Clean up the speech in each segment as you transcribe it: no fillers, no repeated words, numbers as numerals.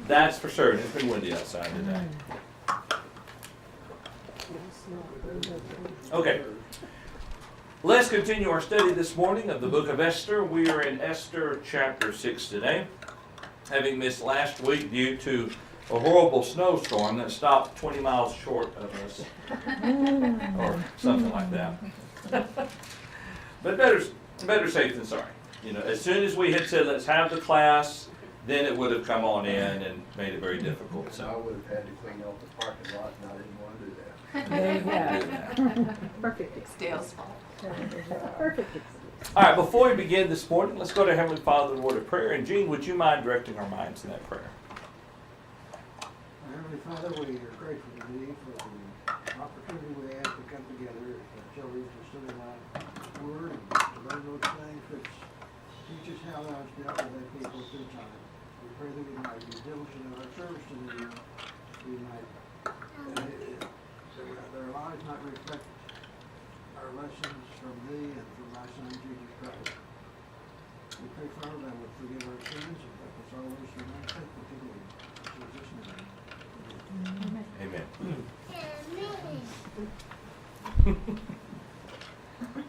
That's for certain. It's been windy outside today. Okay. Let's continue our study this morning of the book of Esther. We are in Esther chapter 6 today, having missed last week due to a horrible snowstorm that stopped 20 miles short of us, or something like that. But better safe than sorry. You know, as soon as we had said, let's have the class, then it would have come on in and made it very difficult. So I would have had to clean up the parking lot, and I didn't want to do that. There you go. Perfect excuse. Dale's fault. Perfect excuse. All right, before we begin this morning, let's go to Heavenly Father in a word of prayer. And Gene, would you mind directing our minds in that prayer? Heavenly Father, we are grateful to thee for the opportunity we have to come together as children to study thy word and to learn those things which teach us how thou hast dealt with thy people through time. We pray that we might be diligent in our service to thee. We might, so that our lives might reflect our lessons from thee and from thy Son Jesus Christ. We pray, Father, that would forgive our sins and help us always to remain faithful to thee. In Jesus' name. Amen.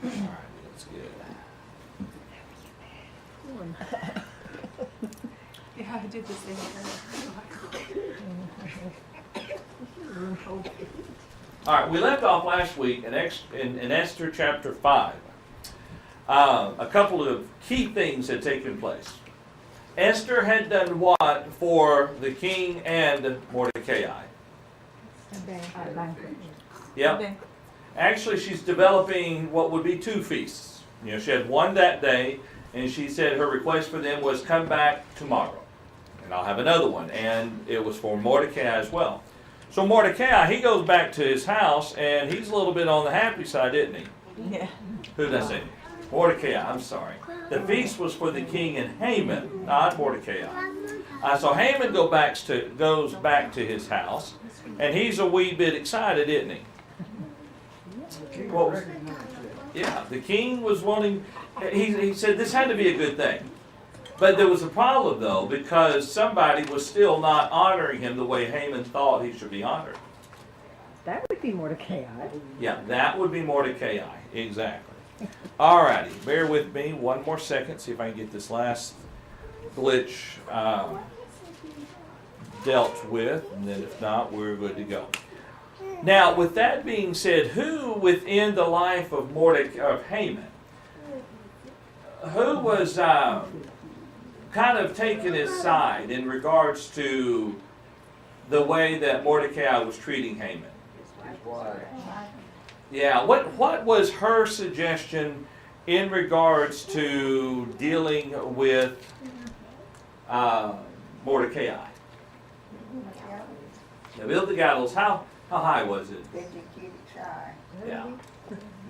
All right, that's good. Yeah, I did the same thing. All right, we left off last week in Esther chapter 5. A couple of key things had taken place. Esther had done what for the king and Mordecai? Yep. Actually, she's developing what would be two feasts. You know, she had one that day, and she said her request for them was come back tomorrow, and I'll have another one. And it was for Mordecai as well. So Mordecai, he goes back to his house, and he's a little bit on the happy side, isn't he? Yeah. Who did I say? Mordecai, I'm sorry. The feast was for the king and Haman, not Mordecai. So Haman goes back to his house, and he's a wee bit excited, isn't he? Well, yeah, the king was wanting, he said this had to be a good thing. But there was a problem, though, because somebody was still not honoring him the way Haman thought he should be honored. That would be Mordecai. Yeah, that would be Mordecai, exactly. All righty, bear with me one more second, see if I can get this last glitch dealt with, and then if not, we're good to go. Now, with that being said, who within the life of Haman, who was kind of taking his side in regards to the way that Mordecai was treating Haman? Yeah, what was her suggestion in regards to dealing with Mordecai? Now, build the gallows. How high was it? 50 cubits high. Yeah,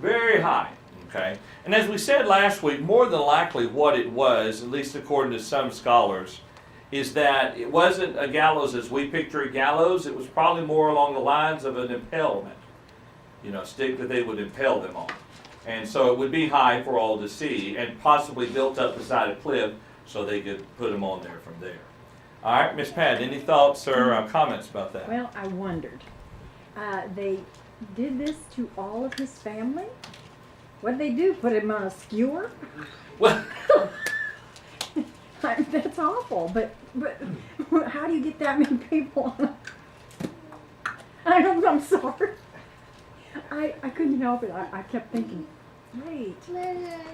very high. Okay, and as we said last week, more than likely what it was, at least according to some scholars, is that it wasn't a gallows as we picture a gallows. It was probably more along the lines of an impalement. You know, a stick that they would impale them on. And so it would be high for all to see and possibly built up beside a cliff so they could put them on there from there. All right, Miss Pat, any thoughts or comments about that? Well, I wondered. They did this to all of his family? What did they do? Put him on a skewer? Well, That's awful. But how do you get that many people on I'm sorry. I couldn't help it. I kept thinking, wait,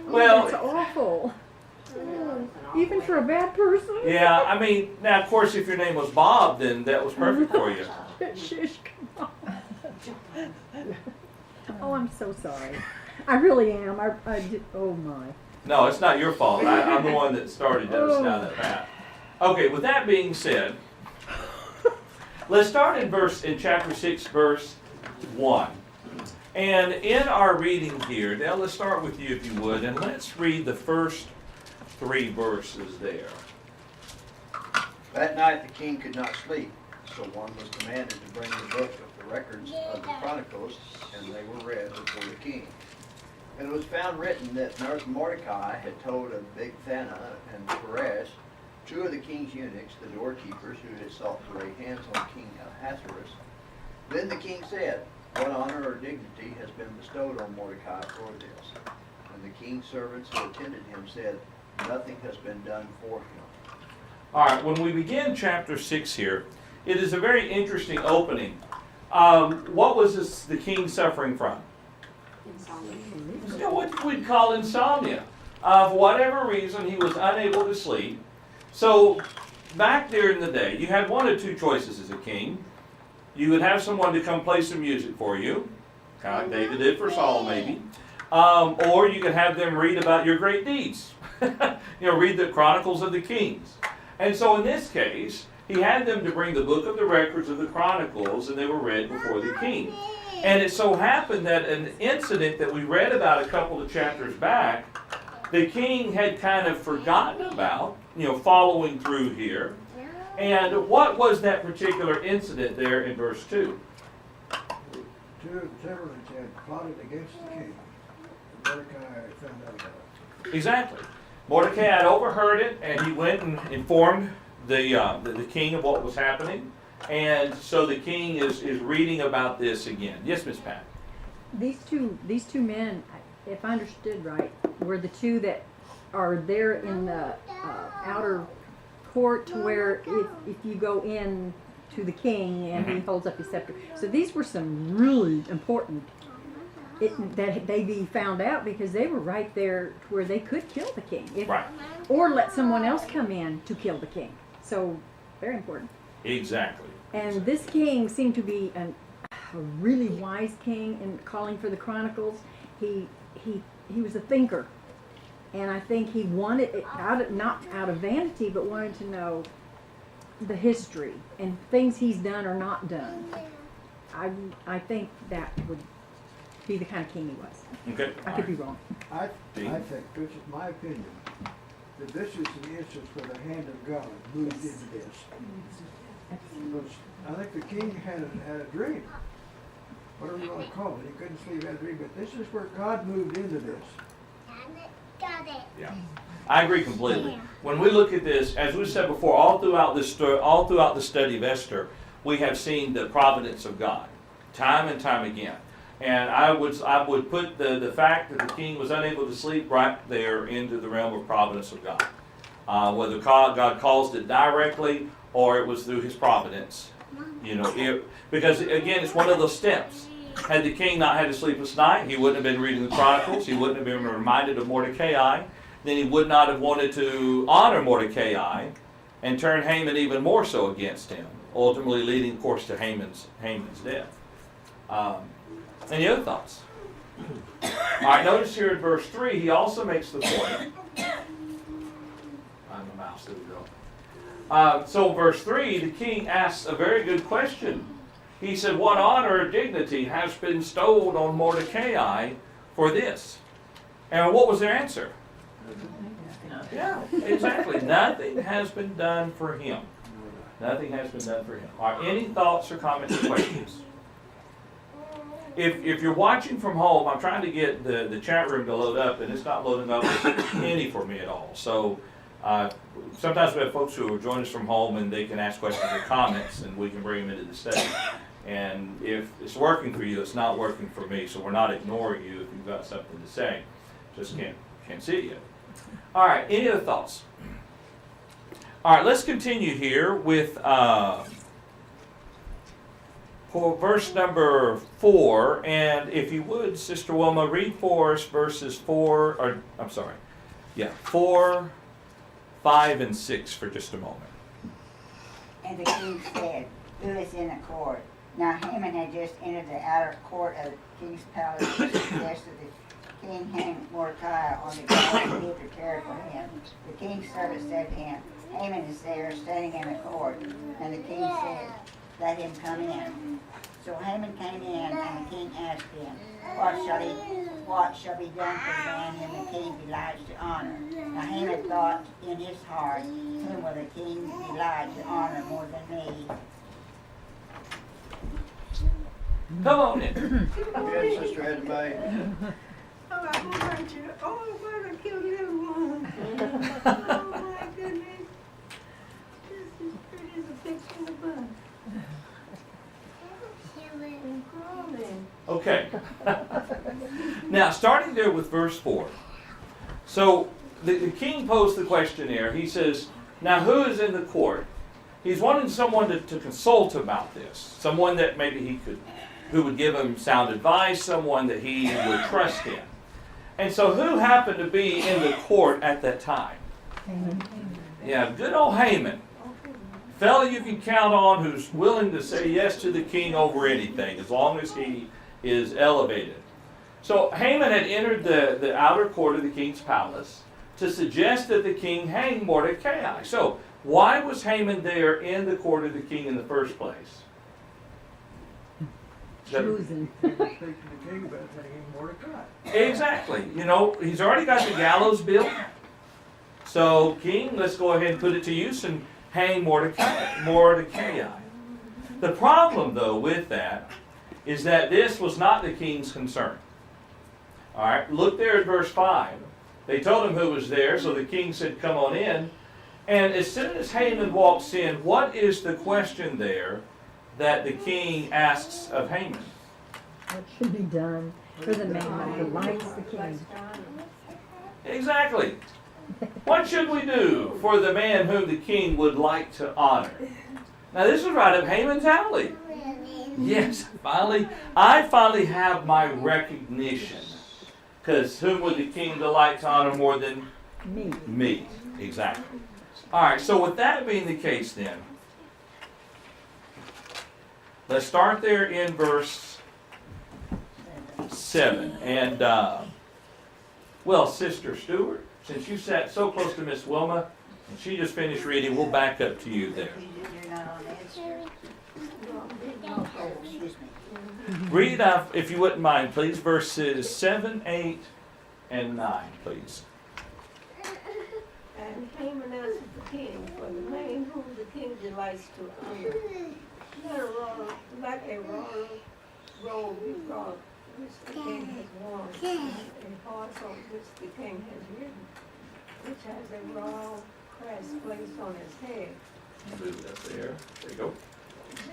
well, that's awful. Even for a bad person? yeah, I mean, now of course if your name was Bob, then that was perfect for you. Shush, come on. Oh, I'm so sorry. I really am. Oh my. No, it's not your fault. I'm the one that started us down that path. Okay, with that being said, let's start in chapter 6, verse 1. And in our reading here, now let's start with you if you would, and let's read the first 3 verses there. That night the king could not sleep, so one was commanded to bring the book of the records of the Chronicles, and they were read before the king. And it was found written that Mordecai had told of Bigthana and Peresh, 2 of the king's eunuchs, the doorkeepers, who had sought to lay hands on King Ahasuerus. Then the king said, "What honor or dignity has been bestowed on Mordecai for this?" And the king's servants who attended him said, "Nothing has been done for him." All right, when we begin chapter 6 here, it is a very interesting opening. What was the king suffering from? Insomnia. What we'd call insomnia. For whatever reason, he was unable to sleep. So, back there in the day, you had one of two choices as a king. You would have someone to come play some music for you, kind of like David did for Saul maybe. Or you could have them read about your great deeds. Read the Chronicles of the Kings. And so in this case, he had them to bring the book of the records of the Chronicles, and they were read before the king. And it so happened that an incident that we read about a couple of chapters back, the king had kind of forgotten about, following through here. And what was that particular incident there in verse 2? 2 of the Timberlands had plotted against the king. Mordecai found out about it. Exactly. Mordecai had overheard it, and he went and informed the king of what was happening. And so the king is reading about this again. Yes, Miss Pat? These two men, if I understood right, were the two that are there in the outer court, to where if you go in to the king and he holds up his scepter. So these were some really important that they be found out, because they were right there to where they could kill the king, Right. or let someone else come in to kill the king. So very important. Exactly. And this king seemed to be a really wise king in calling for the Chronicles. He was a thinker, and I think he wanted it not out of vanity, but wanted to know the history and things he's done or not done. I think that would be the kind of king he was. Okay. I could be wrong. I think, this is my opinion, that this is the instance where the hand of God moved into this. Because I think the king had a dream, whatever you want to call it. He couldn't sleep, had a dream, but this is where God moved into this. Yeah, I agree completely. When we look at this, as we said before, all throughout the study of Esther, we have seen the providence of God, time and time again. And I would put the fact that the king was unable to sleep right there into the realm of providence of God. Whether God caused it directly or it was through His providence, because again, it's one of those steps. Had the king not had a sleepless night, he wouldn't have been reading the Chronicles. He wouldn't have been reminded of Mordecai. Then he would not have wanted to honor Mordecai and turn Haman even more so against him, ultimately leading, of course, to Haman's death. Any other thoughts? All right, notice here in verse 3, he also makes the point. I'm a mouse, there we go. So verse 3, the king asks a very good question. He said, "What honor or dignity has been bestowed on Mordecai for this?" And what was their answer? Yeah, exactly. Nothing has been done for him. Nothing has been done for him. All right, any thoughts or comments or questions? If you're watching from home, I'm trying to get the chat room to load up, and it's not loading up any for me at all. So sometimes we have folks who will join us from home, and they can ask questions or comments, and we can bring them into the study. And if it's working for you, it's not working for me. So we're not ignoring you if you've got something to say. Just can't see it yet. All right, any other thoughts? All right, let's continue here with verse number 4. And if you would, Sister Wilma, read for us verses 4, 5, and 6 for just a moment. And the king said, "Who is in the court?" Now Haman had just entered the outer court of the king's palace to suggest that the king hang Mordecai on the gallows he had prepared for him. The king's servant said to him, "Haman is there, standing in the court." And the king said, "Let him come in." So Haman came in, and the king asked him, What shall be done for the man whom the king delights to honor? Now Haman thought in his heart, "Whom will the king delight to honor more than me?" Come on in. Yes, Sister Edna May. Oh, I want you. Oh, what a cute little one. Oh, my goodness. Okay. Now, starting there with verse 4. So, the king posed the question there. He says, now who is in the court? He's wanting someone to consult about this. Someone that maybe who would give him sound advice, someone that he would trust in. And so who happened to be in the court at that time? Yeah, good old Haman. Fellow you can count on who's willing to say yes to the king over anything, as long as he is elevated. So Haman had entered the outer court of the king's palace to suggest that the king hang Mordecai. So why was Haman there in the court of the king in the first place? Choosing. Speak to the king about hanging Mordecai. Exactly. You know, he's already got the gallows built. So, king, let's go ahead and put it to use and hang Mordecai. The problem, though, with that is that this was not the king's concern. All right, look there at verse 5. They told him who was there, so the king said, come on in. And as soon as Haman walks in, what is the question there that the king asks of Haman? What should be done for the man that delights the king? Exactly. What should we do for the man whom the king would like to honor? Now this is right up Haman's alley. Yes, I finally have my recognition. Because whom would the king delight to honor more than Me. me? Exactly. All right, so with that being the case then, let's start there in verse 7. And, well, Sister Stewart, since you sat so close to Miss Wilma, and she just finished reading, we'll back up to you there. You're not on Esther? Oh, excuse me. Read, if you wouldn't mind, please, verses 7, 8, and 9, please. And Haman answered the king, for the man whom the king delights to honor. Let a royal robe be brought, which the king has worn, and a horse on which the king has ridden, which has a royal crest placed on his head. Move it up there. There you go.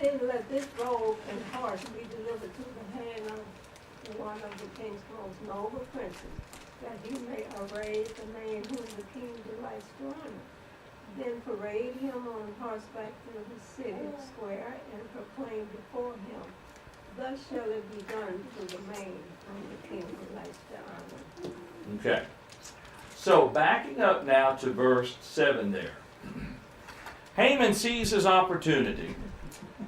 Then let this robe and horse be delivered to the hand of one of the king's most noble princes, that he may array the man whom the king delights to honor. Then parade him on horseback through the city square and proclaim before him, thus shall it be done to the man whom the king delights to honor. Okay. So backing up now to verse 7 there. Haman sees his opportunity.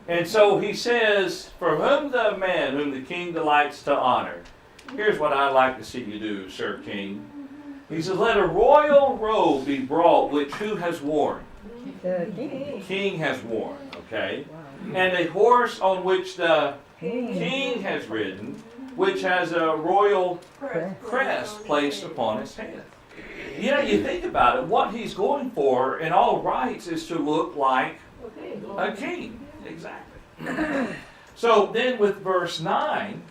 And so he says, for whom the man whom the king delights to honor. Here's what I'd like to see you do, Sir King. He says, let a royal robe be brought, which who has worn? The king. King has worn, okay? Wow. And a horse on which the king has ridden, which has a royal crest placed upon his head. You know, you think about it, what he's going for in all rights is to look like a king. Exactly. So then with verse 9,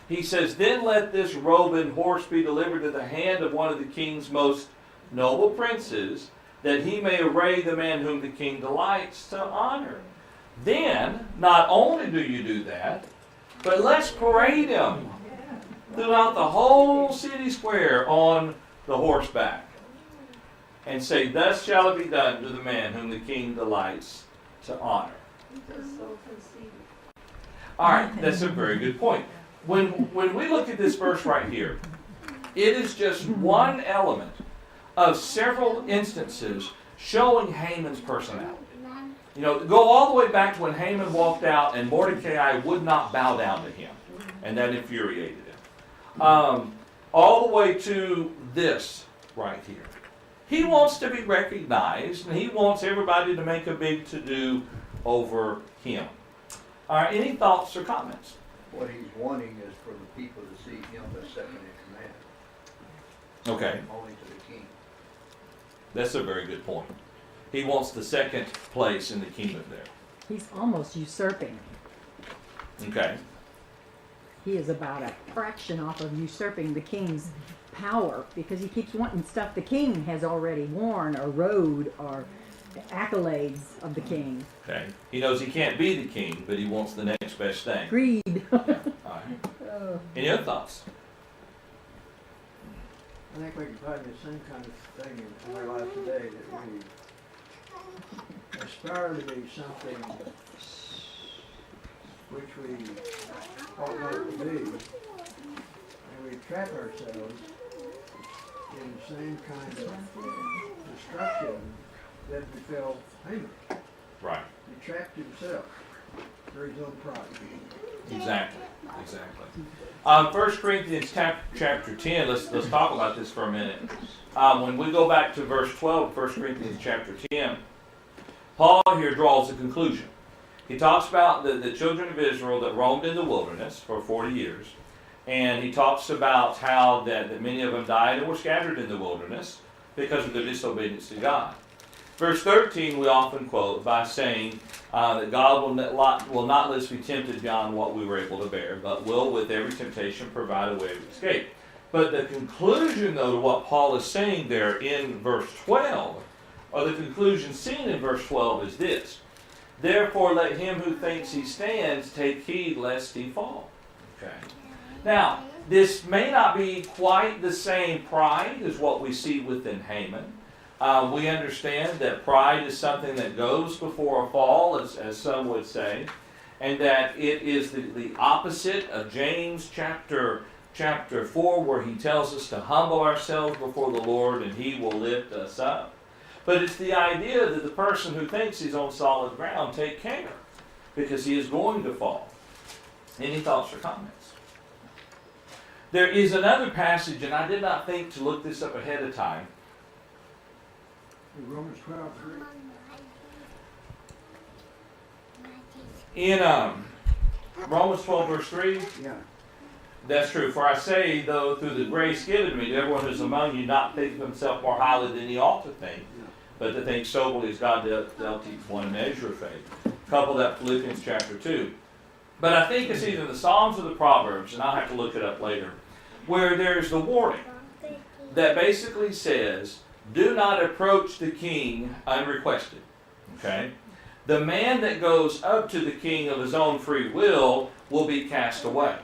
he says, then let this robe and horse be delivered to the hand of one of the king's most noble princes, that he may array the man whom the king delights to honor. Then, not only do you do that, but let's parade him throughout the whole city square on the horseback. And say, thus shall it be done to the man whom the king delights to honor. So conceited. All right, that's a very good point. When we look at this verse right here, it is just one element of several instances showing Haman's personality. You know, go all the way back to when Haman walked out and Mordecai would not bow down to him, and that infuriated him. All the way to this right here. He wants to be recognized, and he wants everybody to make a big to-do over him. All right, any thoughts or comments? What he's wanting is for the people to see him as second in command, Okay, only to the king. that's a very good point. He wants the second place in the kingdom there. He's almost usurping. Okay, He is about a fraction off of usurping the king's power because he keeps wanting stuff the king has already worn or rode or accolades of the king. okay. He knows he can't be the king, but he wants the next best thing. Greed. All right. Any other thoughts? I think we can find the same kind of thing in our life today, that we aspire to be something which we ought not to be, and we trap ourselves in the same kind of destruction that befell Haman. Right. He trapped himself for his own pride. Exactly. 1 Corinthians chapter 10, let's talk about this for a minute. When we go back to verse 12 of 1 Corinthians chapter 10, Paul here draws a conclusion. He talks about the children of Israel that roamed in the wilderness for 40 years, and he talks about how that many of them died and were scattered in the wilderness because of their disobedience to God. Verse 13 we often quote by saying that God will not let us be tempted beyond what we were able to bear, but will with every temptation provide a way of escape. But the conclusion, though, to what Paul is saying there in verse 12, or the conclusion seen in verse 12 is this: therefore let him who thinks he stands take heed lest he fall. Okay. Now, this may not be quite the same pride as what we see within Haman. We understand that pride is something that goes before a fall, as some would say, and that it is the opposite of James chapter 4, where he tells us to humble ourselves before the Lord and he will lift us up. But it's the idea that the person who thinks he's on solid ground, take care, because he is going to fall. Any thoughts or comments? There is another passage, and I did not think to look this up ahead of time. In Romans 12:3. In Romans 12, verse 3, Yeah. that's true. For I say, though, through the grace given to me, to everyone who is among you, not think of himself more highly than he ought to think, but to think soberly as God dealt each one a measure of faith. Couple that Philippians chapter 2. But I think it's either the Psalms or the Proverbs, and I'll have to look it up later, where there's the warning that basically says, do not approach the king unrequested. Okay? The man that goes up to the king of his own free will be cast away.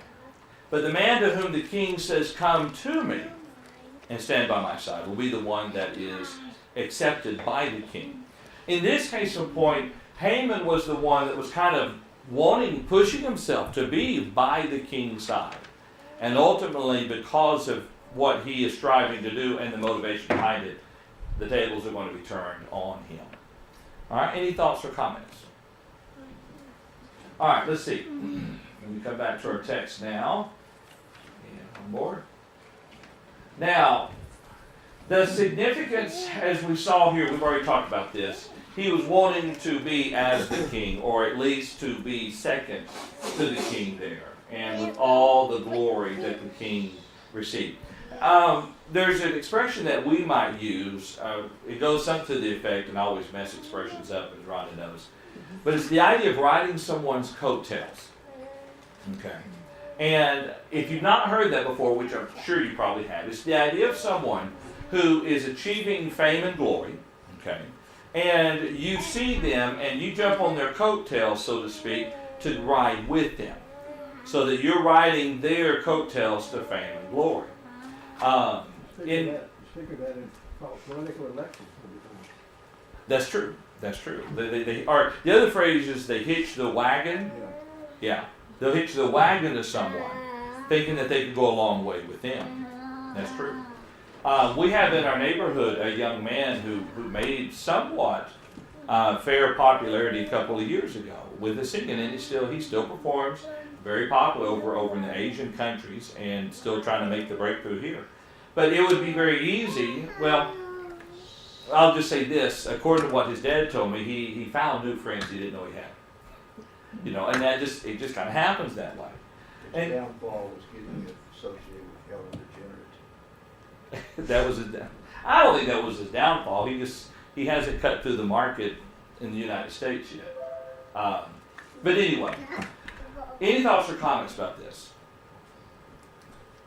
But the man to whom the king says, come to me and stand by my side, will be the one that is accepted by the king. In this case in point, Haman was the one that was kind of pushing himself to be by the king's side. And ultimately, because of what he is striving to do and the motivation behind it, the tables are going to be turned on him. All right, any thoughts or comments? All right, let's see. Let me come back to our text now. And on board. Now, the significance, as we saw here, we've already talked about this. He was wanting to be as the king, or at least to be second to the king there, and with all the glory that the king received. There's an expression that we might use. It goes something to the effect, and I always mess expressions up, as Rhonda knows. But it's the idea of riding someone's coattails. Okay. And if you've not heard that before, which I'm sure you probably have, it's the idea of someone who is achieving fame and glory. Okay. And you see them, and you jump on their coattails, so to speak, to ride with them. So that you're riding their coattails to fame and glory. Speak of that in political elections. That's true. That's true. They are. The other phrase is they hitch the wagon. Yeah. They'll hitch the wagon to someone, thinking that they could go a long way with them. That's true. We have in our neighborhood a young man who made somewhat fair popularity a couple of years ago with the singing, and he still performs, very popular over in the Asian countries, and still trying to make the breakthrough here. But it would be very easy. Well, I'll just say this: according to what his dad told me, he found new friends he didn't know he had. And it just kind of happens that way. His downfall was getting associated with Ellen DeGeneres. That was I don't think that was his downfall. He hasn't cut through the market in the United States yet. But anyway, any thoughts or comments about this?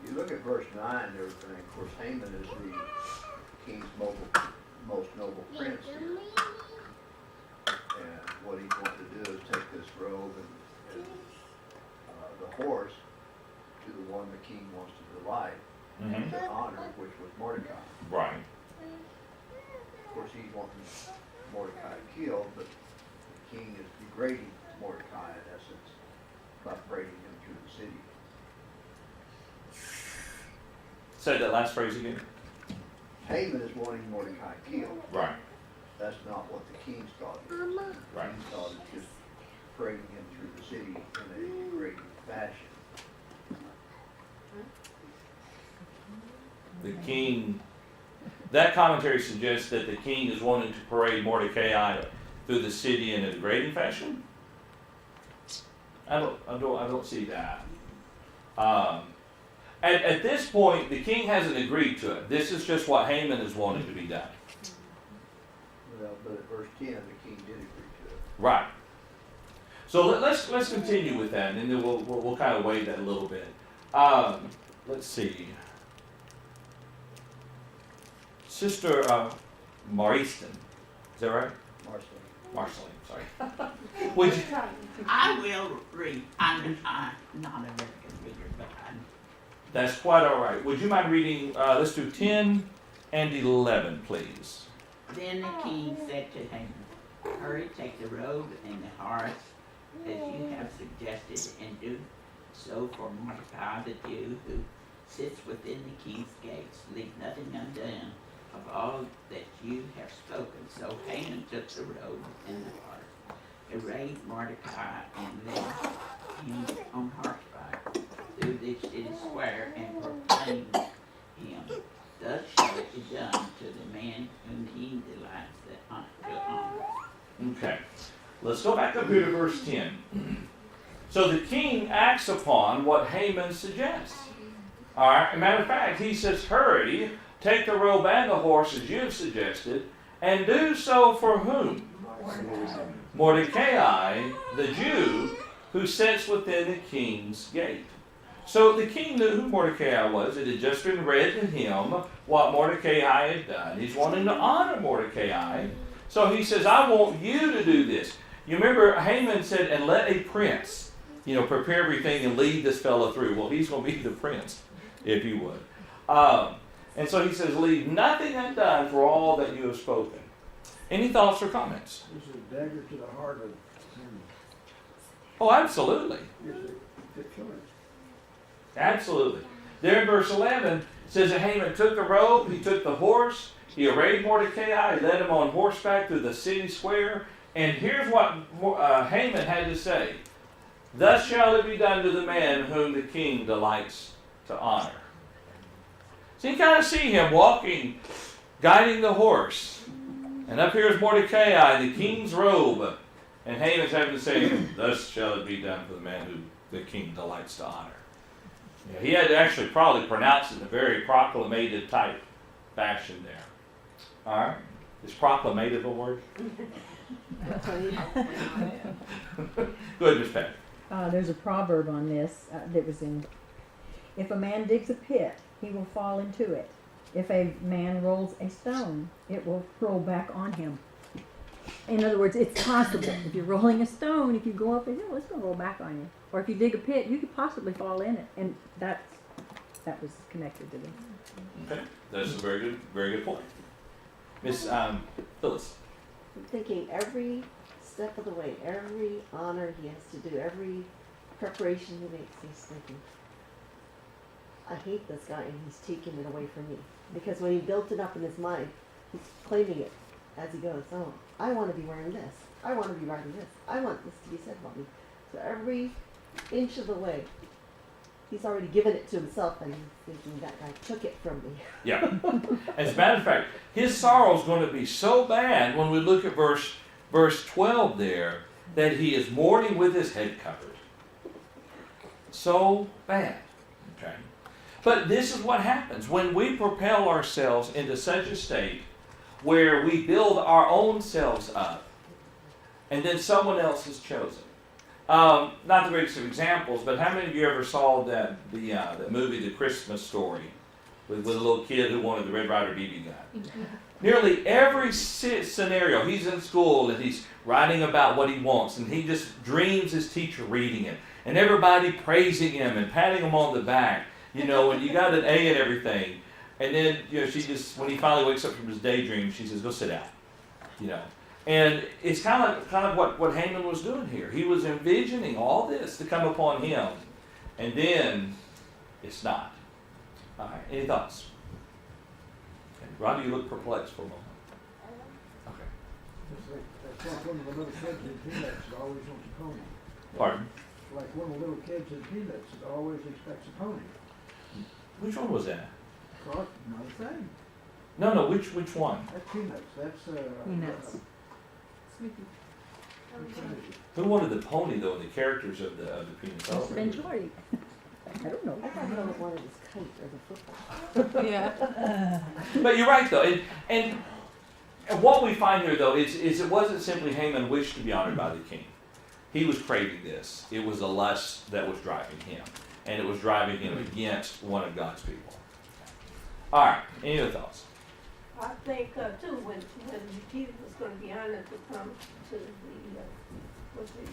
You look at verse 9 and everything, of course, Haman is the king's most noble prince here. And what he's wanting to do is take this robe and the horse to the one the king wants to delight Mm-hmm. and to honor, which was Mordecai. Right. Of course, he's wanting Mordecai killed, but the king is degrading Mordecai in essence by parading him through the city. Say that last phrase again. Haman is wanting Mordecai killed. Right. That's not what the king's thought is. Right. King's thought is just parading him through the city in a degrading fashion. The king, that commentary suggests that the king is wanting to parade Mordecai through the city in a degrading fashion. I don't see that. At this point, the king hasn't agreed to it. This is just what Haman is wanting to be done. Well, but at verse 10, the king did agree to it. Right. So let's continue with that, and then we'll kind of weigh that a little bit. Let's see. Sister Mariston, is that right? Marceline, sorry. Would you, I will read. I'm not a very good reader, but that's quite all right. Would you mind reading, let's do 10 and 11, please. Then the king said to Haman, hurry, take the robe and the horse as you have suggested, and do so for Mordecai the Jew who sits within the king's gates. Leave nothing undone of all that you have spoken. So Haman took the robe and the horse, arrayed Mordecai, and led him on horseback through the city square, and proclaimed him, thus shall it be done to the man whom he delights to honor. Okay. Let's go back up here to verse 10. So the king acts upon what Haman suggests. All right. As a matter of fact, he says, hurry, take the robe and the horse as you have suggested, and do so for whom? Mordecai, the Jew, who sits within the king's gate. So the king knew who Mordecai was. It had just been read to him what Mordecai had done. He's wanting to honor Mordecai. So he says, I want you to do this. You remember Haman said, and let a prince, prepare everything and lead this fellow through. Well, he's going to be the prince, if you would. And so he says, leave nothing undone for all that you have spoken. Any thoughts or comments? This is a dagger to the heart of him. Oh, absolutely. It's killing. Absolutely. There in verse 11, it says that Haman took the robe, he took the horse, he arrayed Mordecai, he led him on horseback through the city square. And here's what Haman had to say. Thus shall it be done to the man whom the king delights to honor. So you kind of see him walking, guiding the horse. And up here is Mordecai, the king's robe. And Haman's having to say, thus shall it be done for the man whom the king delights to honor. Yeah, he had to actually probably pronounce it in a very proclamative type fashion there. All right? Is proclamative a word? Go ahead, Miss Pat. There's a proverb on this that was in, if a man digs a pit, he will fall into it. If a man rolls a stone, it will roll back on him. In other words, it's possible. If you're rolling a stone, if you go up a hill, it's going to roll back on you. Or if you dig a pit, you could possibly fall in it. And that was connected to this. Okay, that's a very good point. Miss Phyllis. I'm thinking every step of the way, every honor he has to do, every preparation he makes, he's thinking, I hate this guy and he's taking it away from me. Because when he built it up in his mind, he's claiming it as he goes, oh, I want to be wearing this. I want to be writing this. I want this to be said about me. So every inch of the way, he's already given it to himself and he's thinking that guy took it from me. Yeah. As a matter of fact, his sorrow is going to be so bad when we look at verse 12 there, that he is mourning with his head covered. So bad. Okay. But this is what happens when we propel ourselves into such a state where we build our own selves up and then someone else is chosen. Not the greatest of examples, but how many of you ever saw that movie, The Christmas Story, with a little kid who wanted the Red Ryder BB gun? Nearly every scenario, he's in school and he's writing about what he wants, and he just dreams his teacher reading it, and everybody praising him and patting him on the back. you know, and you got an A and everything. And then, you know, she just, when he finally wakes up from his daydream, she says, go sit down, you know. And it's kind of what Haman was doing here. He was envisioning all this to come upon him, and then it's not. All right, any thoughts? Okay. Rodney, you look perplexed for a moment. Okay. It's like one of the little kids in Peanuts that always wants a pony. Pardon? It's like one of the little kids in Peanuts that always expects a pony. Which one was that? Cross, another thing. No, which one? That's Peanuts, that's, Peanuts. which one is it? Who wanted the pony though? The characters of the Peanuts. Must have been Jordy. I don't know. I thought he always wanted his kite or the football. Yeah. But you're right though, and what we find here though is it wasn't simply Haman wished to be honored by the king. He was craving this. It was a lust that was driving him, and it was driving him against one of God's people. All right, any other thoughts? I think too, when Jesus was going to be honored to come to what the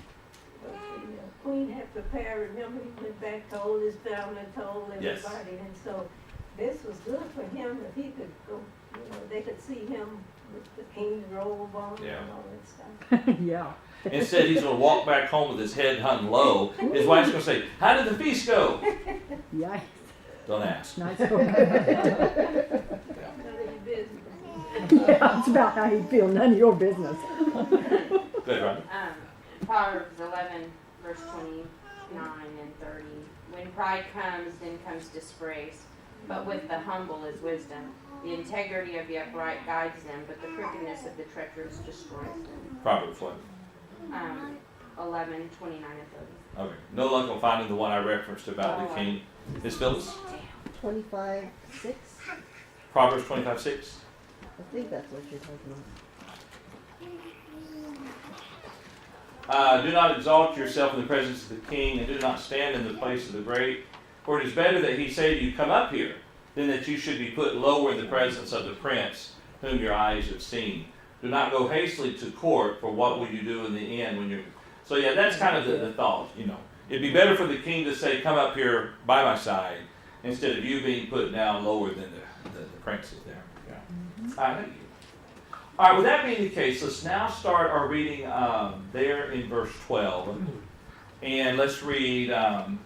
queen had prepared. Remember, he went back, told his family, told Yes. everybody, and so this was good for him if he could go. You know, they could see him with the king's robe on Yeah. and all that stuff. Yeah. Instead, he's going to walk back home with his head hung low. His wife's going to say, "How did the feast go?" Yeah. Don't ask. Nice. None of your business. Yeah, it's about how you feel. None of your business. Good, Rodney. Proverbs 11, verse 29 and 30. When pride comes, then comes disgrace, but with the humble is wisdom. The integrity of the upright guides them, but the crookedness of the treacherous destroys them. Proverbs what? 11, 29 and 30. Okay. No luck on finding the one I referenced about the king. Miss Phyllis? 25:6. Proverbs 25:6. I think that's what you're talking about. Do not exalt yourself in the presence of the king, and do not stand in the place of the great. For it is better that he say to you, "Come up here," than that you should be put lower in the presence of the prince whom your eyes have seen. Do not go hastily to court, for what will you do in the end when you're... So yeah, that's kind of the thought, you know. It'd be better for the king to say, "Come up here by my side," instead of you being put down lower than the princes there. Yeah. Thank you. All right, with that being the case, let's now start our reading there in verse 12. And let's read, do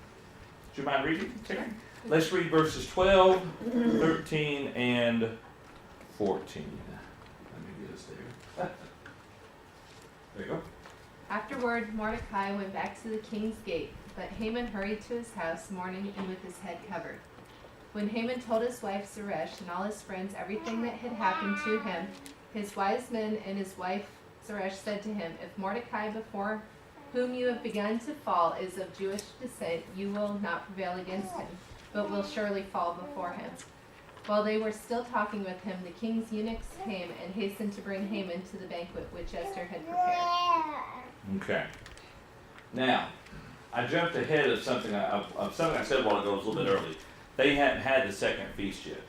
you mind reading, Terry? Let's read verses 12, 13, and 14. Let me get us there. There you go. Afterward, Mordecai went back to the king's gate, but Haman hurried to his house mourning and with his head covered. When Haman told his wife Zeresh and all his friends everything that had happened to him, his wise men and his wife Zeresh said to him, "If Mordecai, before whom you have begun to fall, is of Jewish descent, you will not prevail against him, but will surely fall before him." While they were still talking with him, the king's eunuchs came and hastened to bring Haman to the banquet which Esther had prepared. Okay. Now, I jumped ahead of something I said a while ago, it was a little bit early. They hadn't had the second feast yet.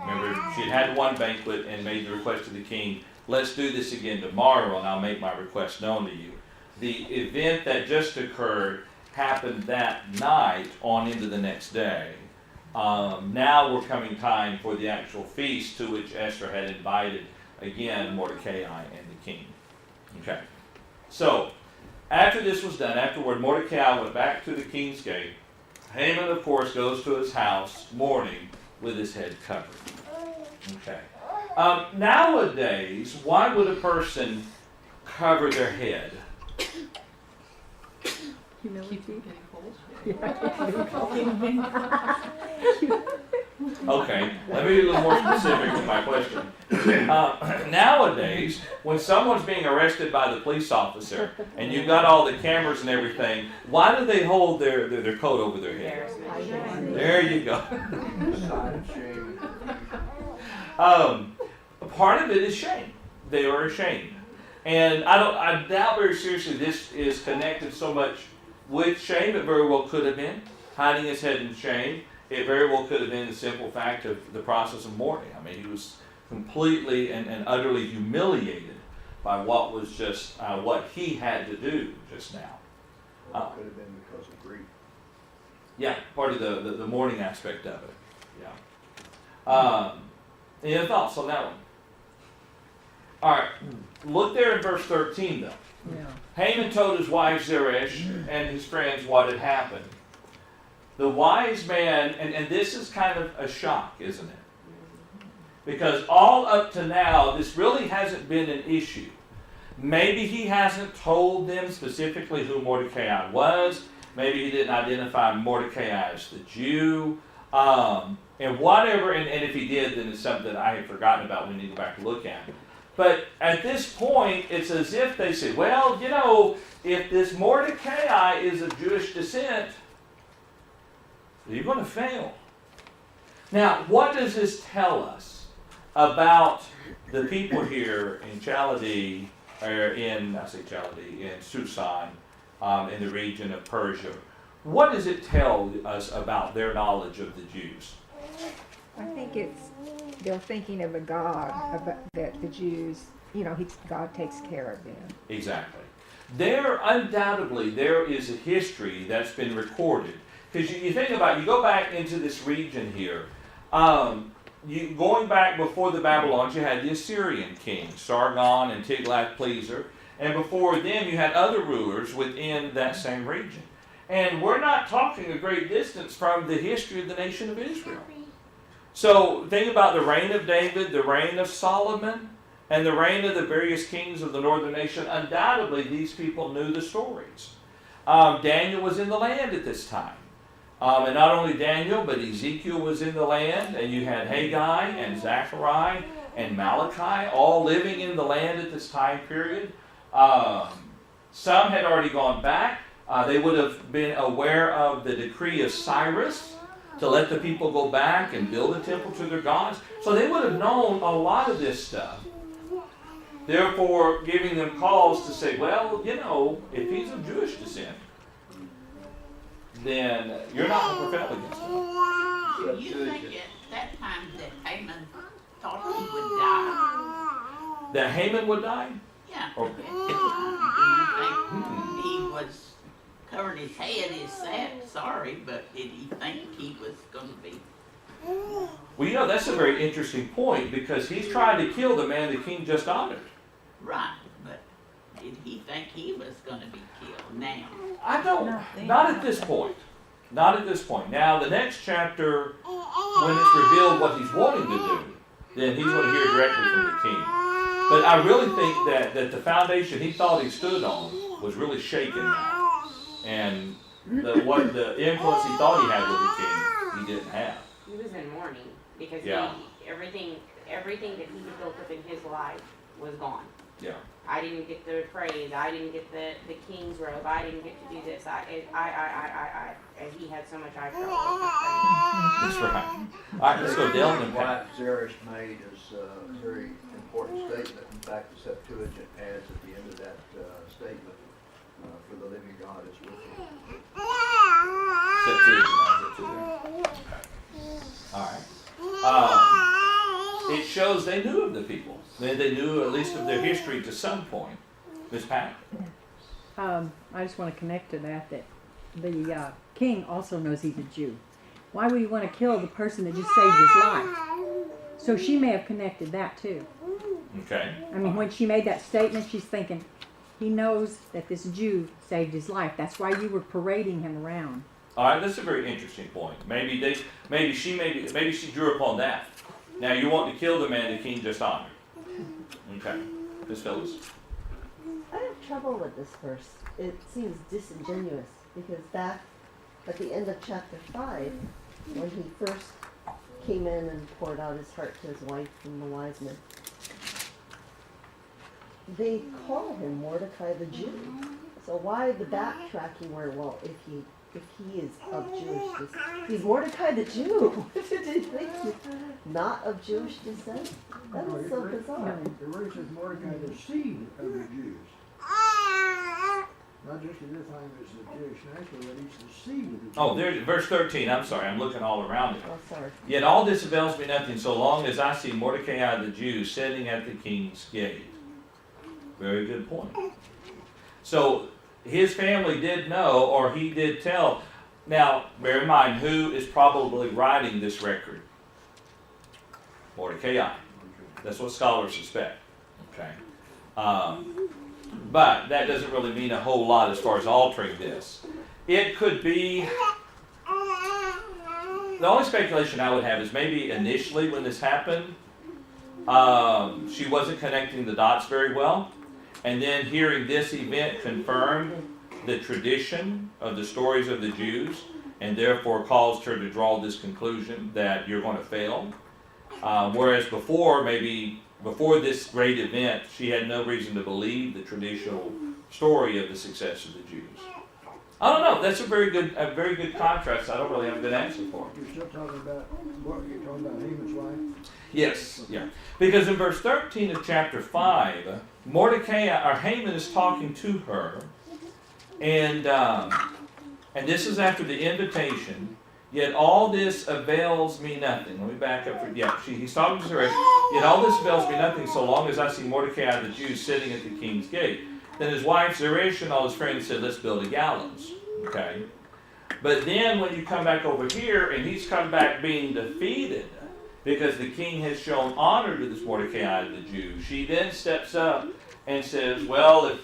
Remember, she had one banquet and made the request to the king, "Let's do this again tomorrow and I'll make my request known to you." The event that just occurred happened that night on into the next day. Now we're coming time for the actual feast to which Esther had invited, again, Mordecai and the king. Okay. So, after this was done, afterward, Mordecai went back to the king's gate. Haman, of course, goes to his house mourning with his head covered. Okay. Nowadays, why would a person cover their head? Humility. Keep getting cold. Okay, let me be a little more specific with my question. Nowadays, when someone's being arrested by the police officer and you've got all the cameras and everything, why do they hold their coat over their head? There you go. Sign of shame. Part of it is shame. They are ashamed. And I doubt very seriously this is connected so much with shame. It very well could have been hiding his head in shame. It very well could have been the simple fact of the process of mourning. I mean, he was completely and utterly humiliated by what was just what he had to do just now. Or it could have been because of grief. Yeah, part of the mourning aspect of it. Yeah. Any other thoughts on that one? All right, look there in verse 13 though. Yeah. Haman told his wife Zeresh and his friends what had happened. The wise man, and this is kind of a shock, isn't it? Because all up to now, this really hasn't been an issue. Maybe he hasn't told them specifically who Mordecai was. Maybe he didn't identify Mordecai as the Jew. And whatever, and if he did, then it's something that I had forgotten about we need to go back and look at. But at this point, it's as if they say, well, you know, if this Mordecai is of Jewish descent, you're going to fail. Now, what does this tell us about the people here in Chaldee, or in Susan, in the region of Persia? What does it tell us about their knowledge of the Jews? I think they're thinking of a God, that the Jews, God takes care of them. Exactly. Undoubtedly, there is a history that's been recorded. Because you think about it, you go back into this region here, going back before the Babylonians, you had the Assyrian kings, Sargon and Tiglath-Pileser, and before them you had other rulers within that same region. And we're not talking a great distance from the history of the nation of Israel. So think about the reign of David, the reign of Solomon, and the reign of the various kings of the northern nation. Undoubtedly, these people knew the stories. Daniel was in the land at this time. And not only Daniel, but Ezekiel was in the land, and you had Haggai and Zechariah and Malachi all living in the land at this time period. Some had already gone back. They would have been aware of the decree of Cyrus to let the people go back and build a temple to their gods. So they would have known a lot of this stuff. Therefore, giving them cause to say, well, if he's of Jewish descent, then you're not going to prevail against him. Do you think at that time that Haman thought he would die? That Haman would die? Yeah. Okay. Do you think he was covered his head? Is sad, sorry, but did he think he was going to be? Well, that's a very interesting point, because he's trying to kill the man the king just honored. Right, but did he think he was going to be killed now? I don't. Not at this point. Not at this point. Now, the next chapter, when it's revealed what he's wanting to do, then he's going to hear directly from the king. But I really think that the foundation he thought he stood on was really shaken now. And the influence he thought he had with the king, he didn't have. He was in mourning because Yeah. everything that he had built up in his life was gone. Yeah. I didn't get the praise. I didn't get the king's robe. I didn't get to do this. And he had so much I felt like That's right. All right, let's go down and What Zeresh made is a very important statement. In fact, the Septuagint adds at the end of that statement, for the living God is with you. All right. It shows they knew of the people. They knew at least of their history to some point. Miss Pat? I just want to connect to that the king also knows he's a Jew. Why would he want to kill the person that just saved his life? So she may have connected that too. Okay. I mean, when she made that statement, she's thinking, he knows that this Jew saved his life. That's why you were parading him around. All right, that's a very interesting point. Maybe she drew upon that. Now you want to kill the man the king just honored. Okay, Miss Phyllis. I have trouble with this verse. It seems disingenuous because back at the end of chapter 5, when he first came in and poured out his heart to his wife and the wise men, they call him Mordecai the Jew. So why the backtracking where, well, if he is of Jewish descent, he's Mordecai the Jew. Did he think he's not of Jewish descent? That is so bizarre. The verse says Mordecai, the seed of the Jews. Not just at this time as the Jewish nation, but he's the seed of the Jews. Oh, there's verse 13. I'm sorry, I'm looking all around it. Oh, sorry. Yet all this avails me nothing so long as I see Mordecai the Jew sitting at the king's gate. Very good point. So his family did know, or he did tell, Now, bear in mind, who is probably writing this record? Mordecai. That's what scholars suspect. Okay. But that doesn't really mean a whole lot as far as altering this. It could be, the only speculation I would have is maybe initially when this happened, she wasn't connecting the dots very well. And then hearing this event confirmed the tradition of the stories of the Jews, and therefore caused her to draw this conclusion that you're going to fail. Whereas before, maybe before this great event, she had no reason to believe the traditional story of the success of the Jews. I don't know. That's a very good contrast. I don't really have a good answer for it. You're still talking about what you're talking about Haman's wife? Yes, yeah. Because in verse 13 of chapter 5, Mordecai, or Haman, is talking to her, and this is after the invitation. Yet all this avails me nothing. Let me back up. He's talking to her. Yet all this avails me nothing so long as I see Mordecai the Jew sitting at the king's gate. Then his wife Zeresh and all his friends said, let's build a gallows. Okay. But then when you come back over here, and he's come back being defeated, because the king has shown honor to this Mordecai the Jew, she then steps up and says, well,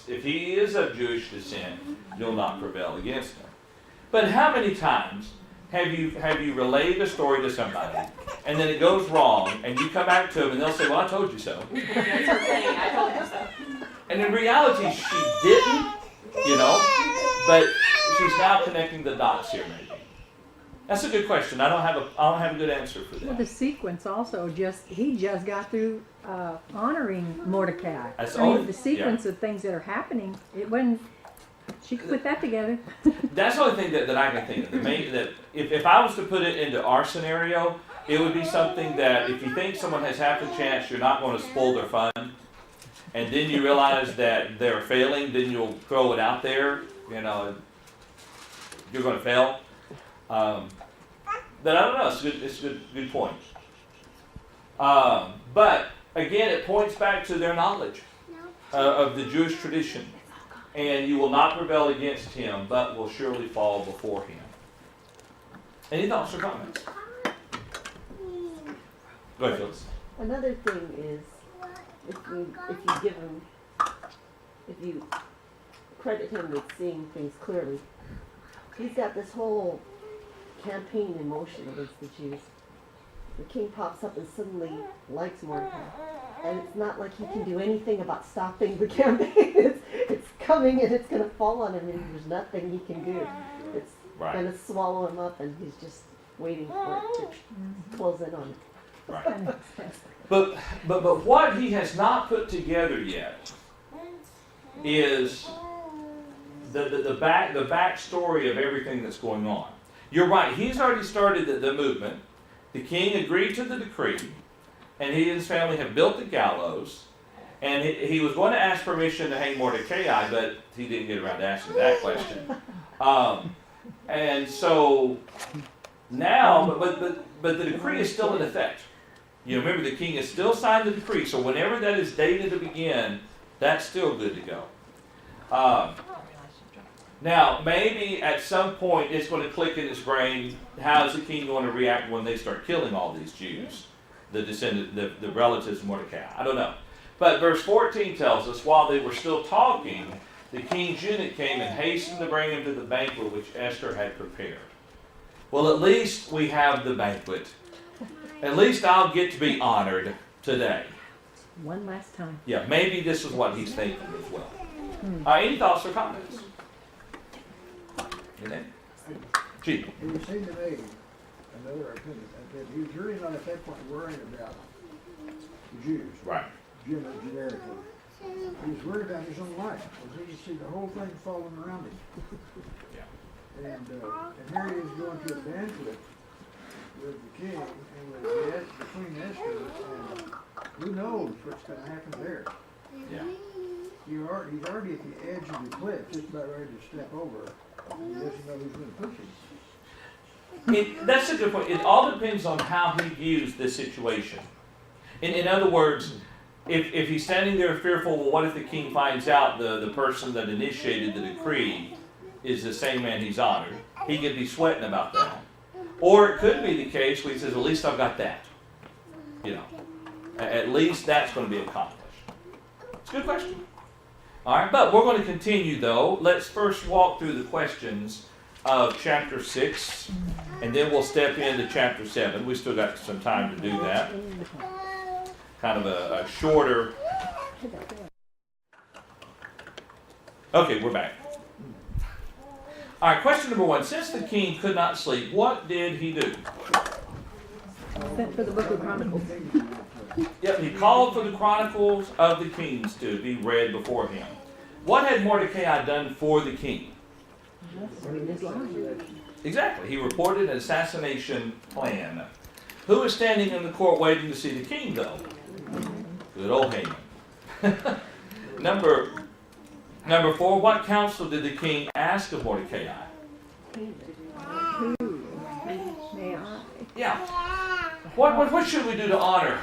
if he is of Jewish descent, you'll not prevail against him. But how many times have you relayed a story to somebody, and then it goes wrong, and you come back to them, and they'll say, well, I told you so. That's her saying, I told you so. And in reality, she didn't, but she's now connecting the dots here, maybe. That's a good question. I don't have a good answer for that. Well, the sequence also he just got through honoring Mordecai. The sequence of things that are happening, it wasn't. She could put that together. That's the only thing that I can think of. That if I was to put it into our scenario, it would be something that if you think someone has half a chance, you're not going to spoil their fun, and then you realize that they're failing, then you'll throw it out there. You're going to fail. But I don't know. It's a good point. But again, it points back to their knowledge of the Jewish tradition. And you will not prevail against him, but will surely fall before him. Any thoughts or comments? Go ahead, Phyllis. Another thing is, if you credit him with seeing things clearly, he's got this whole campaign in motion against the Jews. The king pops up and suddenly likes Mordecai. And it's not like he can do anything about stopping the campaign. It's coming and it's going to fall on him, and there's nothing he can do. It's going to swallow him up, and he's just waiting for it to close in on it. Right. But what he has not put together yet is the backstory of everything that's going on. You're right. He's already started the movement. The king agreed to the decree, and he and his family have built the gallows. And he was going to ask permission to hang Mordecai, but he didn't get around to asking that question. And so now, but the decree is still in effect. Remember, the king has still signed the decree, so whenever that is dated to begin, that's still good to go. Now, maybe at some point it's going to click in his brain, how is the king going to react when they start killing all these Jews, the relatives of Mordecai? I don't know. But verse 14 tells us, while they were still talking, the king's eunuch came and hastened to bring him to the banquet which Esther had prepared. Well, at least we have the banquet. At least I'll get to be honored today. One last time. Yeah, maybe this is what he's thinking as well. Any thoughts or comments? Anything? Gee. It would seem to me, another opinion, that he was really not at that point worrying about the Jews. Right. Generically. He was worried about his own life, because he could see the whole thing falling around him. Yeah. And here he is going to a banquet with the king and with Queen Esther, and who knows what's going to happen there. Yeah. He's already at the edge of the cliff, just about ready to step over. He doesn't know who's going to push him. That's a good point. It all depends on how he views this situation. In other words, if he's standing there fearful, well, what if the king finds out the person that initiated the decree is the same man he's honored? he could be sweating about that. Or it could be the case where he says, at least I've got that. You know, at least that's going to be accomplished. It's a good question. All right, but we're going to continue, though. Let's first walk through the questions of chapter 6, and then we'll step into chapter 7. We still got some time to do that. Kind of a shorter... Okay, we're back. All right, question number 1. Since the king could not sleep, what did he do? Sent for the book of Chronicles. Yep, he called for the Chronicles of the Kings to be read before him. What had Mordecai done for the king? Exactly. He reported an assassination plan. Who was standing in the court waiting to see the king, though? Good old Haman. Number 4, what counsel did the king ask of Mordecai? Yeah. What should we do to honor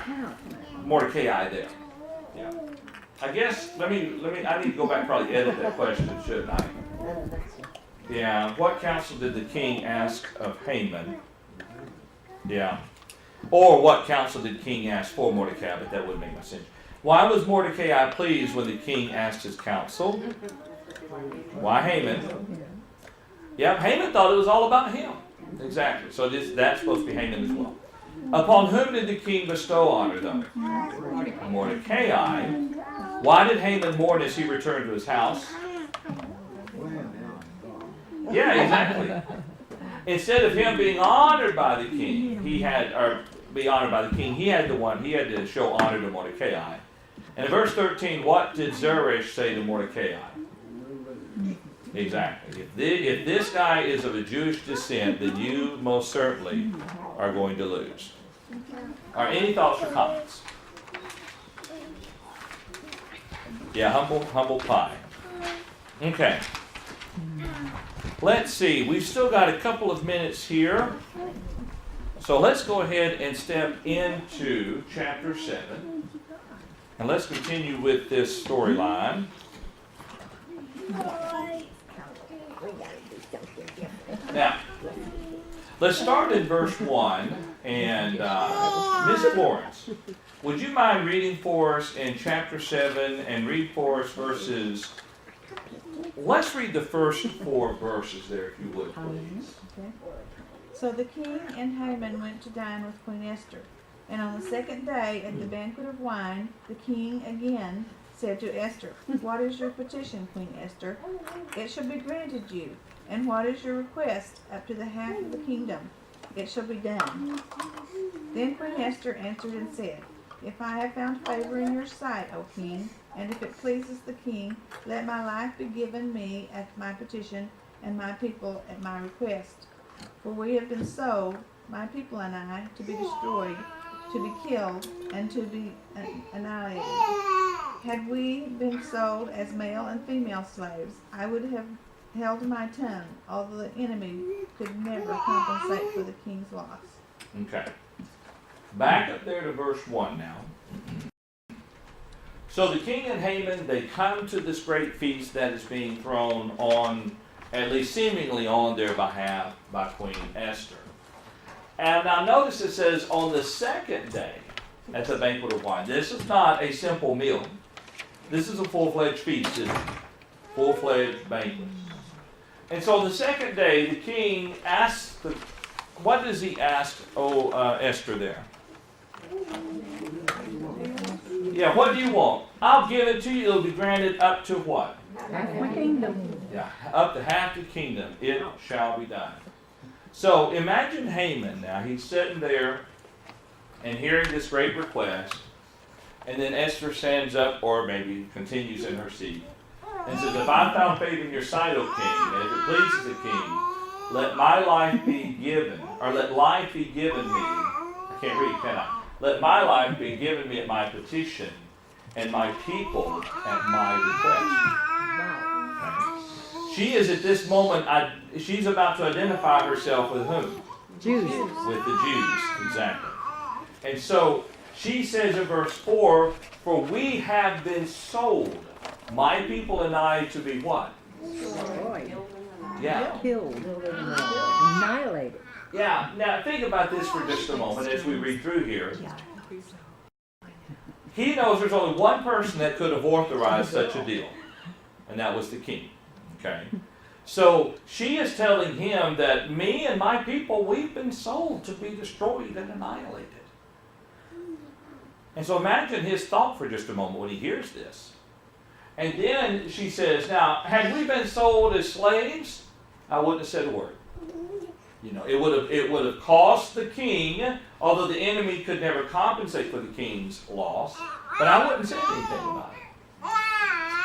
Mordecai there? Yeah. I guess I need to go back and probably edit that question, shouldn't I? Yeah. What counsel did the king ask of Haman? Yeah. Or what counsel did the king ask for Mordecai? But that wouldn't make much sense. Why was Mordecai pleased when the king asked his counsel? Why Haman? Yep, Haman thought it was all about him. Exactly. So that's supposed to be Haman as well. Upon whom did the king bestow honor, though? Mordecai. Why did Haman mourn as he returned to his house? Yeah, exactly. Instead of him being honored by the king, he had to show honor to Mordecai. And in verse 13, what did Zeresh say to Mordecai? Exactly. If this guy is of a Jewish descent, then you most certainly are going to lose. All right, any thoughts or comments? Yeah, humble pie. Okay. Let's see. We've still got a couple of minutes here. So let's go ahead and step into chapter 7. And let's continue with this storyline. Now, let's start in verse 1. And Miss Florence, would you mind reading for us in chapter 7 and read for us verses... Let's read the first 4 verses there, if you would, please. Okay. So the king and Haman went to dine with Queen Esther. And on the second day at the banquet of wine, the king again said to Esther, "What is your petition, Queen Esther? It shall be granted you. And what is your request up to the half of the kingdom? It shall be done." Then Queen Esther answered and said, "If I have found favor in your sight, O king, and if it pleases the king, let my life be given me at my petition, and my people at my request. For we have been sold, my people and I, to be destroyed, to be killed, and to be annihilated. Had we been sold as male and female slaves, I would have held my tongue, although the enemy could never compensate for the king's loss." Okay. Back up there to verse 1 now. So the king and Haman, they come to this great feast that is being thrown on, at least seemingly on their behalf, by Queen Esther. And now notice it says on the second day at the banquet of wine. This is not a simple meal. This is a full-fledged feast, isn't it? Full-fledged banquet. And so the second day, the king asks, what does he ask, Esther there? Yeah, what do you want? I'll give it to you. It'll be granted up to what? Half my kingdom. Yeah, up to half the kingdom. It shall be done. So imagine Haman now. He's sitting there and hearing this great request. And then Esther stands up, or maybe continues in her seat, and says, "If I found favor in your sight, O king, and if it pleases the king, let my life be given, or let life be given me." I can't read, can I? "Let my life be given me at my petition, and my people at my request." Okay. She is at this moment, she's about to identify herself with whom? Jews. With the Jews, exactly. And so she says in verse 4, "For we have been sold, my people and I, to be what? Yeah. Killed, annihilated. Yeah. Now think about this for just a moment as we read through here. He knows there's only one person that could have authorized such a deal, and that was the king. Okay? So she is telling him that me and my people, we've been sold to be destroyed and annihilated. And so imagine his thought for just a moment when he hears this. And then she says, now, had we been sold as slaves, I wouldn't have said a word. You know, it would have cost the king, although the enemy could never compensate for the king's loss, but I wouldn't say anything about it.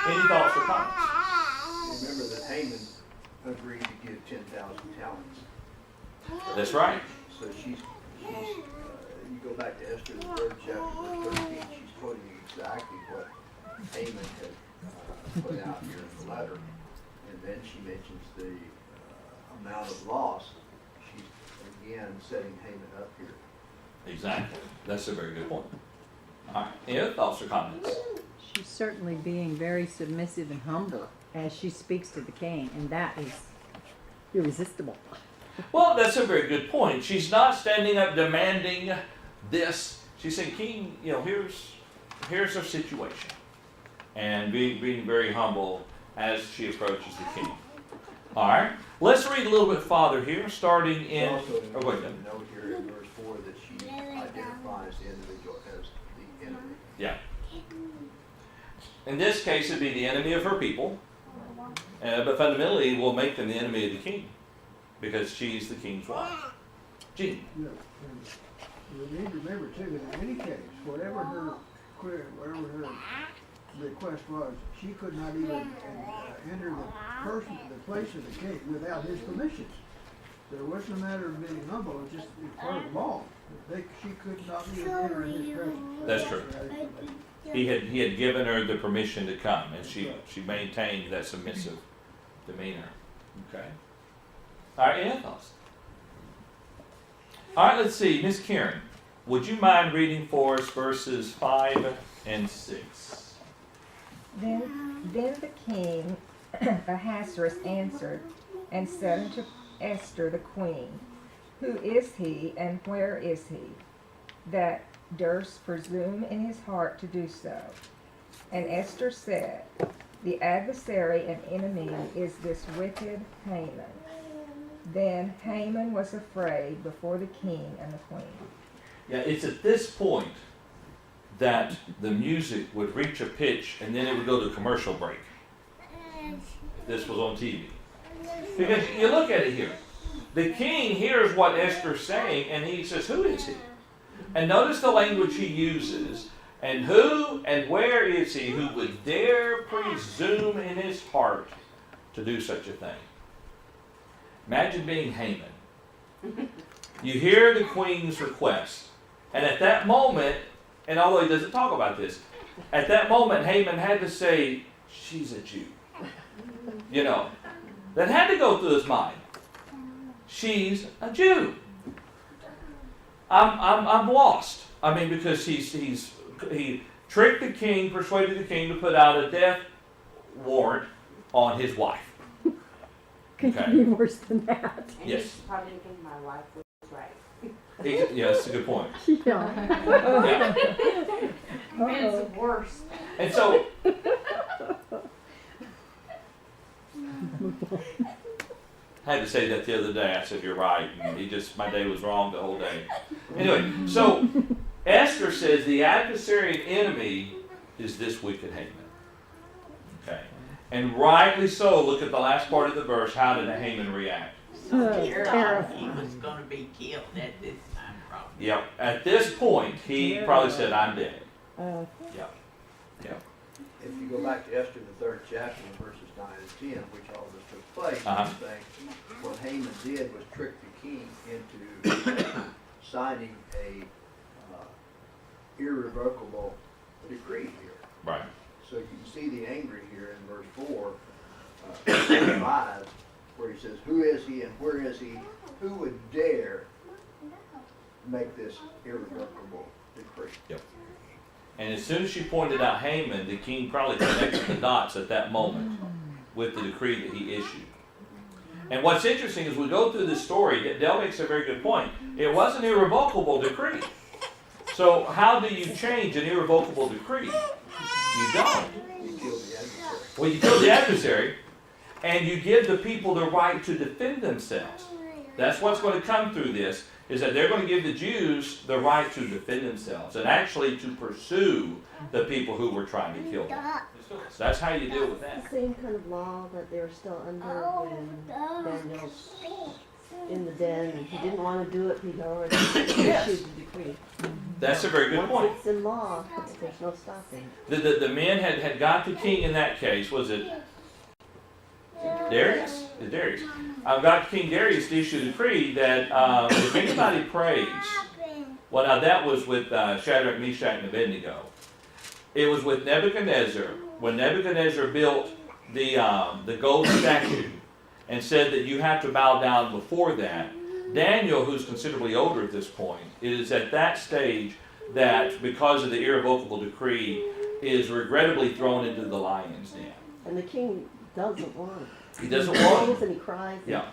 Any thoughts or comments? Remember that Haman agreed to give 10,000 talents. That's right. So she's you go back to Esther, the 3rd chapter, verse 13, she's quoting exactly what Haman had put out here in the letter. And then she mentions the amount of loss. She's again setting Haman up here. Exactly. That's a very good point. All right. Any other thoughts or comments? She's certainly being very submissive and humble as she speaks to the king, and that is irresistible. Well, that's a very good point. She's not standing up demanding this. She's saying, King, you know, here's our situation. And being very humble as she approaches the king. All right. Let's read a little bit farther here, starting in... Also, Oh, go ahead. note here in verse 4 that she identifies the individual as the enemy. Yeah. In this case, it'd be the enemy of her people. But fundamentally, it will make them the enemy of the king. Because she's the king's wife. Gene. Yeah, and we need to remember too that in any case, whatever her request was, she could not even enter the place of the king without his permission. So it wasn't a matter of being humble; it was just part of the law. She could not even enter in his presence. That's true. He had given her the permission to come, and she maintained that submissive demeanor. Okay. All right, any thoughts? All right, let's see. Miss Karen, would you mind reading for us verses 5 and 6? Then the king Ahasuerus answered and said unto Esther the queen, Who is he, and where is he, that durst presume in his heart to do so? And Esther said, The adversary and enemy is this wicked Haman. Then Haman was afraid before the king and the queen. Yeah, it's at this point that the music would reach a pitch and then it would go to a commercial break. If this was on TV. Because you look at it here. The king hears what Esther's saying and he says, Who is he? And notice the language he uses. And who and where is he who would dare presume in his heart to do such a thing? Imagine being Haman. You hear the queen's request. And at that moment, and although he doesn't talk about this, at that moment Haman had to say, she's a Jew. You know, that had to go through his mind. She's a Jew. I'm lost. I mean, because he tricked the king, persuaded the king to put out a death warrant on his wife. Could it be worse than that? And Yes. he's probably thinking my wife was right. Yeah, that's a good point. Yeah. Man's worse. And so, I had to say that the other day. I said, you're right. And my day was wrong the whole day. Anyway, so Esther says the adversary and enemy is this wicked Haman. Okay. And rightly so. Look at the last part of the verse. How did Haman react? So he thought he was going to be killed at this time, probably. Yep. At this point, he probably said, I'm dead. Yep. Yep. If you go back to Esther, the 3rd chapter, verses 9 and 10, which all this took place, what Haman did was trick the king into signing a irrevocable decree here. Right. So you can see the anger here in verse 4, 5, where he says, Who is he and where is he? Who would dare make this irrevocable decree? Yep. And as soon as she pointed out Haman, the king probably connected the dots at that moment with the decree that he issued. And what's interesting is we go through this story, Dell makes a very good point. It was an irrevocable decree. So how do you change an irrevocable decree? You don't. You kill the adversary. Well, you kill the adversary, and you give the people the right to defend themselves. That's what's going to come through this, is that they're going to give the Jews the right to defend themselves and actually to pursue the people who were trying to kill them. So that's how you deal with that. The same kind of law that they were still under when Daniel's in the den and he didn't want to do it, he already issued the decree. That's a very good point. Once it's in law, there's no stopping. The men had got the king in that case. Was it Darius? It's Darius. Got King Darius to issue a decree that if anybody prays, well, now that was with Shadrach, Meshach, and Abednego. It was with Nebuchadnezzar. When Nebuchadnezzar built the gold statue and said that you have to bow down before that, Daniel, who's considerably older at this point, is at that stage that, because of the irrevocable decree, is regrettably thrown into the lion's den. And the king doesn't want it. He doesn't He want it. prays and he cries. Yeah.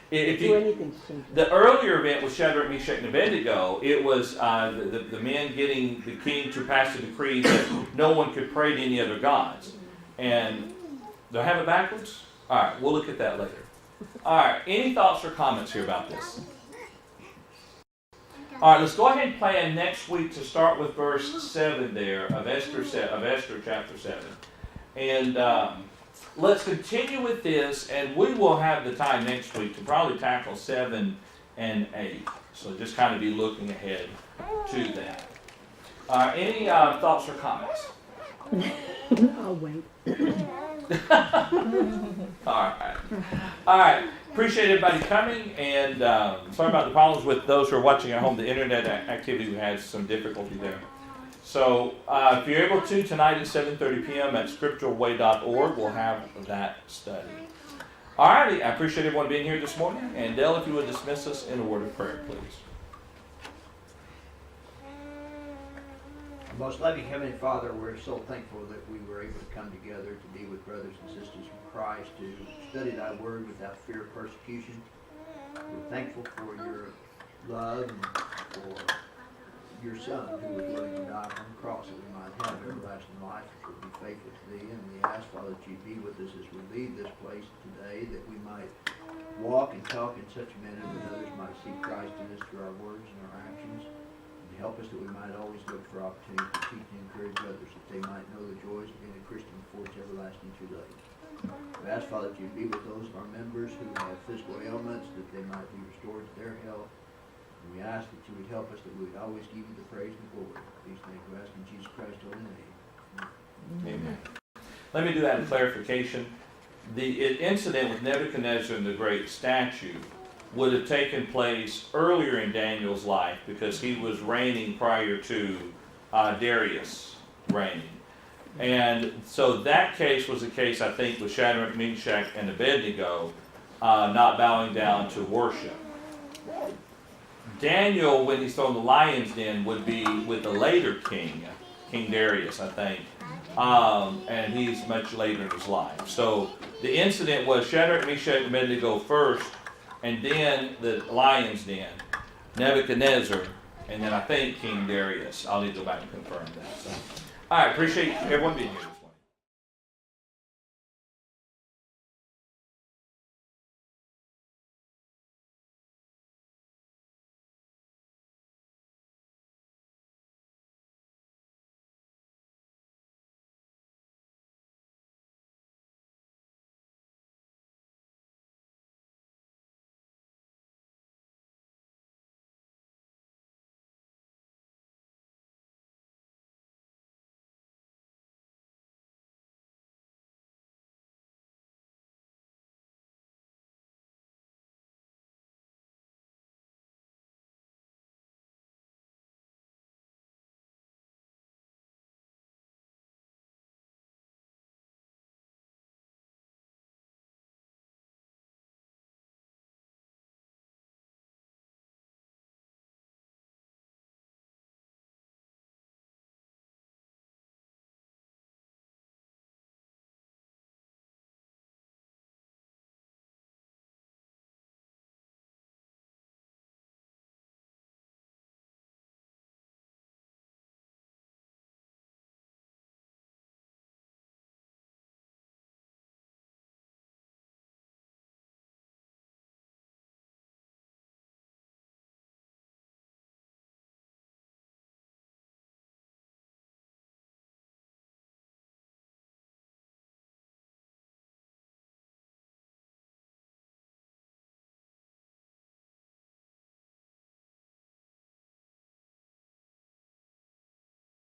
If do anything to change it. The earlier event with Shadrach, Meshach, and Abednego, it was the men getting the king to pass a decree that no one could pray to any other gods. And do I have it backwards? All right, we'll look at that later. All right, any thoughts or comments here about this? All right, let's go ahead and plan next week to start with verse 7 there of Esther chapter 7. And let's continue with this, and we will have the time next week to probably tackle 7 and 8. So just kind of be looking ahead to that. Any thoughts or comments? I'll wait. All right. Appreciate everybody coming, and sorry about the problems with those who are watching at home. The internet activity, we had some difficulty there. So if you're able to, tonight at 7:30 p.m. at scripturalway.org, we'll have that study. All righty. I appreciate everyone being here this morning. And Dell, if you would dismiss us in a word of prayer, please. Most loving Heavenly Father, we're so thankful that we were able to come together to be with brothers and sisters in Christ, to study Thy Word without fear of persecution. We're thankful for Your love and for Your Son, who was willing to die on the cross that we might have everlasting life, that we be faithful to Thee. And we ask, Father, that You be with us as we leave this place today, that we might walk and talk in such a manner that others might see Christ in us through our words and our actions. Help us that we might always look for opportunities to teach and encourage others, that they might know the joys of being a Christian before it's everlasting too late. We ask, Father, that You be with those of our members who have physical ailments, that they might be restored to their health. And we ask that You would help us, that we would always give You the praise and glory. These things we ask in Jesus Christ's holy name. Amen. Let me do that in clarification. The incident with Nebuchadnezzar and the great statue would have taken place earlier in Daniel's life because he was reigning prior to Darius reigning. And so that case was a case, I think, with Shadrach, Meshach, and Abednego not bowing down to worship. Daniel, when he's thrown in the lion's den, would be with the later king, King Darius, I think. And he's much later in his life. So the incident was Shadrach, Meshach, and Abednego first, and then the lion's den, Nebuchadnezzar, and then I think King Darius. I'll need to go back and confirm that. So, all right, appreciate everyone being here.